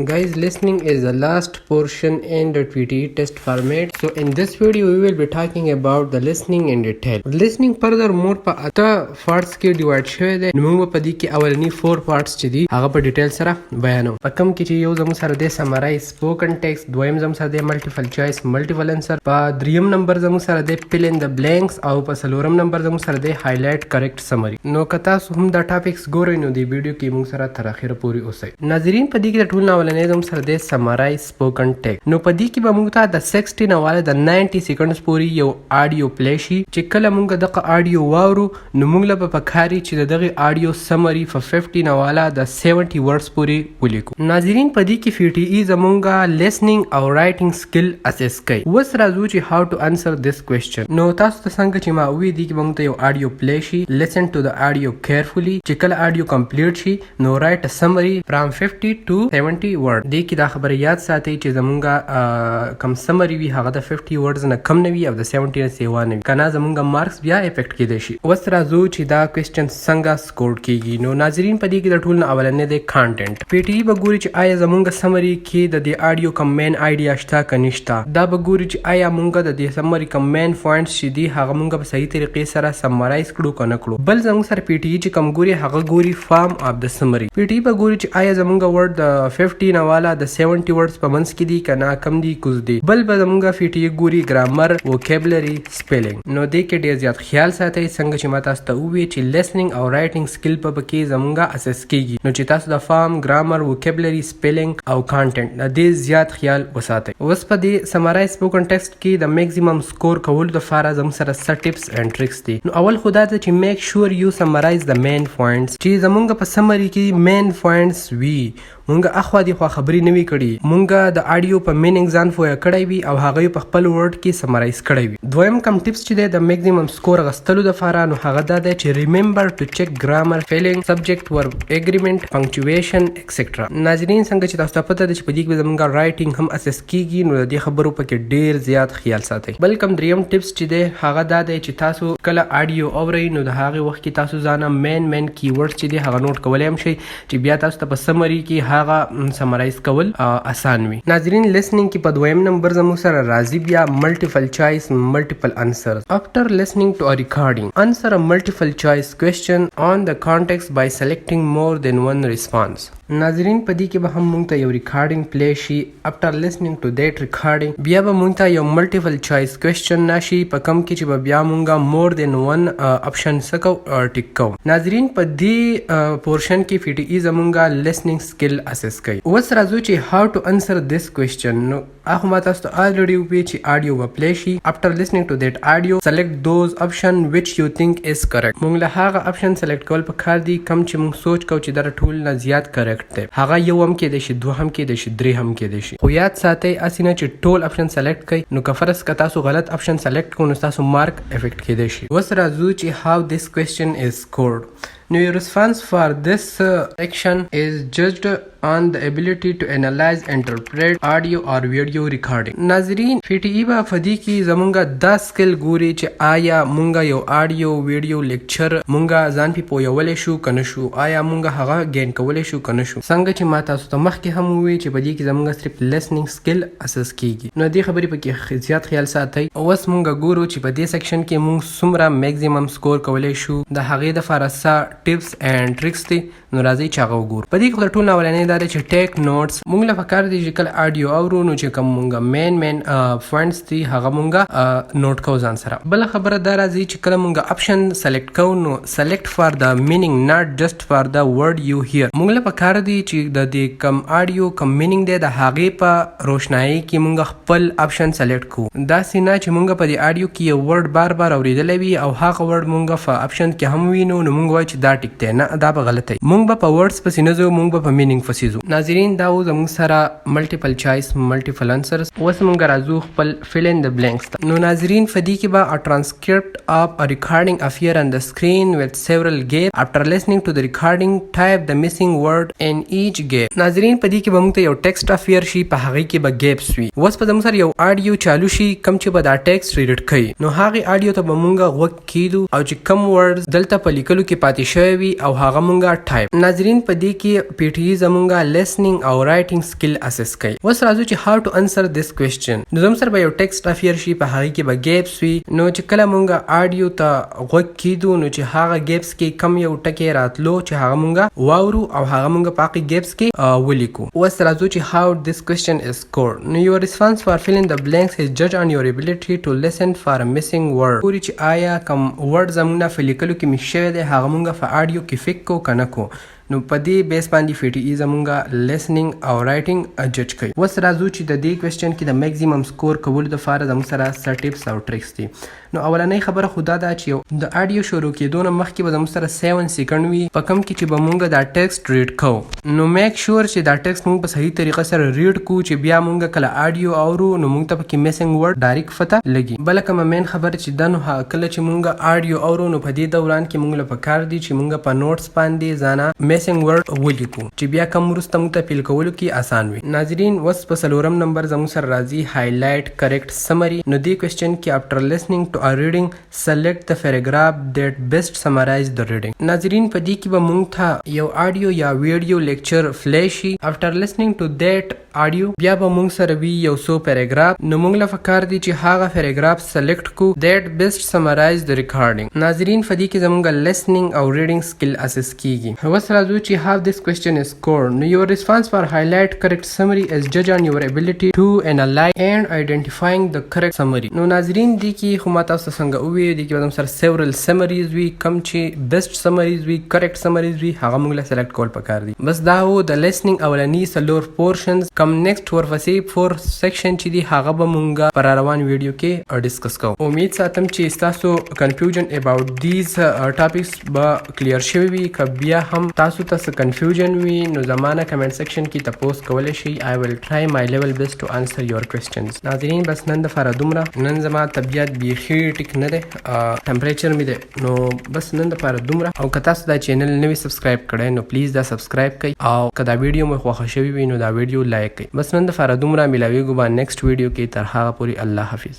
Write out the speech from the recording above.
Guys, listening is the last portion in the TTE test format. So in this video, we will be talking about the listening in detail. Listening furthermore په اته parts کې divide شوی دی. نو موږ په دې کې اولنی 4 parts چې دي هغه په ډیټیل سره بیانو. په کوم کې چې یو زموږ سره د سمرایز سپوکن ټیکست، دویم زموږ سره د ملټیپل چوایس ملټیپل انسر، په دریم نمبر زموږ سره د fill in the blanks او په څلورم نمبر زموږ سره د highlight correct summary. نو که تاسو هم دا ټاپکس ګورئ نو د ویډیو کې موږ سره تر اخره پورې اوسئ. ناظرین په دې کې د ټول اولنې زموږ سره د سمرایز سپوکن ټیکست. نو په دې کې به موږ ته د 60 نواله د 90 سیکنډز پورې یو آډیو پلی شي چې کله موږ دغه آډیو واورو نو موږ له په کاري چې دغه آډیو سمري په 50 نواله د 70 ورډز پورې ولیکو. ناظرین په دې کې FTE زمونږه listening او writing skill اساس کوي. اوس راځو چې how to answer this question. نو تاسو ته څنګه چې ما وی دي کې موږ ته یو آډیو پلی شي. listen to the audio carefully. چې کله آډیو کمپلیټ شي نو write a summary from 50 to 70 word. دې کې دا خبره یاد ساتئ چې زمونږه کم سمری وي هغه د 50 words نه کم نه وي او د 70 نه سیوا نه وي کنه زمونږه مارکس بیا افیکټ کېدای شي. اوس راځو چې دا کوېسچن څنګه سکور کیږي. نو ناظرین په دې کې د ټول نه اولنې د کانټینټ PTE به ګوري چې آیا زمونږه سمری کې د دې آډیو کم مین آیډیا شته که نشته. دا به ګوري چې آیا مونږه د دې سمری کم مین پوینټس چې دي هغه مونږه په صحیح طریقې سره سمرایز کړو که نه کړو. بل زمونږ سره PTE چې کم ګوري هغه ګوري فارم اف د سمری. PTE به ګوري چې آیا زمونږه ورډ د 50 نواله د 70 ورډز په منځ کې دي که نه کم دي کوز دي. بل به زمونږه PTE ګوري ګرامر، ووکیبلري، سپیلنګ. نو دې کې ډېر زیات خیال ساتئ څنګه چې ما تاسو ته وویل چې لیسننګ او رایټنګ سکل په کې زمونږه اساس کیږي. نو چې تاسو د فارم، ګرامر، ووکیبلري، سپیلنګ او کانټینټ د دې زیات خیال وساتئ. اوس په دې سمرایز سپوکن ټیکسټ کې د میکسیمم سکور کولو لپاره زموږ سره څه ټیپس اینڈ ټریکس دي. نو اول خو دا ده چې میک شور یو سمرایز د مین پوینټس چې زمونږ په سمری کې مین پوینټس وي. مونږه اخوا دی خو خبرې نه وی کړي. مونږه د آډیو په میننګ ځان فویا کړی وي او هغه په خپل ورډ کې سمرایز کړی وي. دویم کم ټیپس چې د میکسیمم سکور غستلو لپاره نو هغه دا دی چې ریممبر ټو چیک ګرامر، فیلینګ، سبجیکټ، ورب اګریمنٹ، پنکچویشن ایکسټرا. ناظرین څنګه چې تاسو ته پته ده چې په دې کې زمونږه رایټینګ هم اساس کیږي نو د دې خبرو پکې ډیر زیات خیال ساتئ. بل کم دریم ټیپس چې دی هغه دا دی چې تاسو کله آډیو اورئ نو د هغه وخت کې تاسو ځانه مین کی ورډز چې دی هغه نوٹ کولای هم شئ چې بیا تاسو ته په سمری کې هغه سمرایز کول آسان وي. ناظرین لیسننګ کې په دویم نمبر زموږ سره راځي بیا ملټیپل چوایس ملټیپل انسرز. افټر listening to a recording, answer a multiple choice question on the context by selecting more than one response. ناظرین په دې کې به هم مونږ ته یو ریکارډینګ پلی شي. افټر listening to that recording بیا به مونږ ته یو ملټیپل چوایس کوېسچن نشي په کم کې چې به بیا مونږه مور دین ون اپشن سکو ټیک کوو. ناظرین په دې پورشن کې PTE زمونږه listening skill اساس کوي. اوس راځو چې how to answer this question. نو هغه ما تاسو ته already وی چې آډیو به پلی شي. افټر listening to that audio select those option which you think is correct. مونږ له هغه اپشن سلیکټ کول په کار دي کم چې مونږ سوچ کوو چې دا ټول نه زیات کریکټ دی. هغه یو هم کېدای شي، دوه هم کېدای شي، درې هم کېدای شي. خو یاد ساتئ اسې نه چې ټول اپشن سلیکټ کړئ نو که فرض که تاسو غلط اپشن سلیکټ کړو نو تاسو مارک افیکټ کېدای شي. اوس راځو چې how this question is scored. Now your response for this section is judged on the ability to analyze, interpret audio or video recording. ناظرین PTE با فدی کی زمونږه دا سکل ګوري چې آیا مونږه یو آډیو ویډیو لیکچر مونږه ځان پی پویولې شو کنه شو، آیا مونږه هغه ګین کولې شو کنه شو. څنګه چې ما تاسو ته مخکې هم وی چې په دې کې زمونږه صرف listening skill اساس کیږي. نو دې خبرې پکې زیات خیال ساتئ. اوس مونږه ګورو چې په دې سیکشن کې مونږ څومره میکسیمم سکور کولې شو. د هغې دپاره څه ټیپس اینڈ ټریکس دي. نو راځئ چې هغه وګورو. په دې کې د ټول اولنی دا دی چې ټیک نوټس. مونږ له پکار دی چې کله آډیو اورو نو چې کوم مونږه مین پوینټس دي هغه مونږه نوٹ کوو ځان سره. بل خبره دا راځي چې کله مونږه اپشن سلیکټ کوو نو سلیکټ فار د مینینګ ناٹ جسٹ فار د ورډ یو هیر. مونږ له پکار دی چې د دې کم آډیو کم مینینګ دی د هغې په روشنایي کې مونږ خپل اپشن سلیکټ کوو. داسې نه چې مونږ په دې آډیو کې یو ورډ بار بار اوریدلی وي او هغه ورډ مونږ په اپشن کې هم وینو نو مونږ وایو چې دا ټیک دی. نه دا به غلط دی. مونږ به په ورډز پسې نه ځو، مونږ به په مینینګ پسې ځو. ناظرین دا و زموږ سره ملټیپل چوایس ملټیپل انسرز. اوس مونږ راځو خپل fill in the blanks ته. نو ناظرین په دې کې به a transcript of a recording appear on the screen with several gaps. After listening to the recording, type the missing word in each gap. ناظرین په دې کې به مونږ ته یو ټیکسټ افیر شي په هغې کې به ګیپس وي. اوس په زموږ سره یو آډیو چالو شي کم چې به دا ټیکسټ ریډ کوي. نو هغې آډیو ته به مونږ غوږ کیدو او چې کم ورډز دلته په لیکلو کې پاتې شوی وي او هغه مونږه ټایپ. ناظرین په دې کې پی ټی ای زمونږه لیسنینګ او رائټینګ سکل اسس کوي. اوس راځو چې هاو ټو انسر دیس کوېسچن. نو زموږ سره به یو ټیکسټ افیر شي، په هغه کې به ګیپس وي. نو چې کله مونږه آډیو ته غوږ کیدو نو چې هغه ګیپس کې کم یو ټکی راتلو چې هغه مونږه واورو او هغه مونږه په هغه ګیپس کې ولیکو. اوس راځو چې هاو this question is scored. نو your response for filling the blanks is judged on your ability to listen for a missing word. پوری چې آیا کوم ورډ زمونږ په لیکلو کې مس شوی دی هغه مونږه په آډیو کې فک کو کنه کو. نو په دې بیس باندې پی ټی ای زمونږه لیسنینګ او رائټینګ جج کوي. اوس راځو چې د دې کوېسچن کې د میکزیمم سکور کولو لپاره زموږ سره څه ټیپس او ټریکس دي. نو اولنۍ خبره خو دا ده چې د آډیو شروع کېدو نه مخکې به زموږ سره 7 سیکنډ وي په کوم کې چې به مونږ دا ټیکسټ ریډ کوو. نو میک شور چې دا ټیکسټ مونږ په صحیح طریقه سره ریډ کوو چې بیا مونږ کله آډیو اورو نو مونږ ته پکې میسنګ ورډ ډایرکټ پته لګي. بله کومه مین خبره چې ده نو کله چې مونږ آډیو اورو نو په دې دوران کې مونږ له پکار دي چې مونږ په نوټس باندې ځانه میسنګ ورډ ولیکو چې بیا کوم وروسته مونږ ته فیل کولو کې آسان وي. ناظرین اوس په 4 نمبر زموږ سره راځي هایلایټ کریکټ سمري. نو دې کوېسچن کې after listening to a reading select the paragraph that best summarize the reading. ناظرین په دې کې به مونږ ته یو آډیو یا ویډیو لیکچر فلیشي. after listening to that audio بیا به مونږ سره وي یو څو پیراګراف. نو مونږ له پکار دي چې هغه پیراګراف سلیکټ کو that best summarize the recording. ناظرین په دې کې زمونږ listening او reading skill اساس کیږي. اوس راځو چې how this question is scored. نو your response for highlight correct summary is judged on your ability to analyze and identifying the correct summary. نو ناظرین دې کې خو ما تاسو څنګه وویل دي کې به سره several summaries وي کم چې best summaries وي correct summaries وي هغه موږ له select کول پکار دي. بس دا و د listening اولنی څلور portions. کم next ورپسې 4 section چې دي هغه به مونږ پر روان ویډیو کې ډسکس کوو. امید ساتم چې تاسو confusion about these topics به کلیر شوی وي. که بیا هم تاسو ته confusion وي نو زمانه کمنټ سیکشن کې تاسو کولی شئ. I will try my level best to answer your questions. ناظرین بس نن د فاره دومره. نن زما طبیعت بیخي ټیک نه دی، ټمپریچر مې دی. نو بس نن د پاره دومره. او که تاسو دا چینل نوی سبسکرایب کړئ نو پلیز دا سبسکرایب کړئ او که دا ویډیو مې خوښه شوی وي نو دا ویډیو لایک کړئ. بس نن د پاره دومره. ملاویږو به نیکسټ ویډیو کې. تر هغه پورې الله حافظ.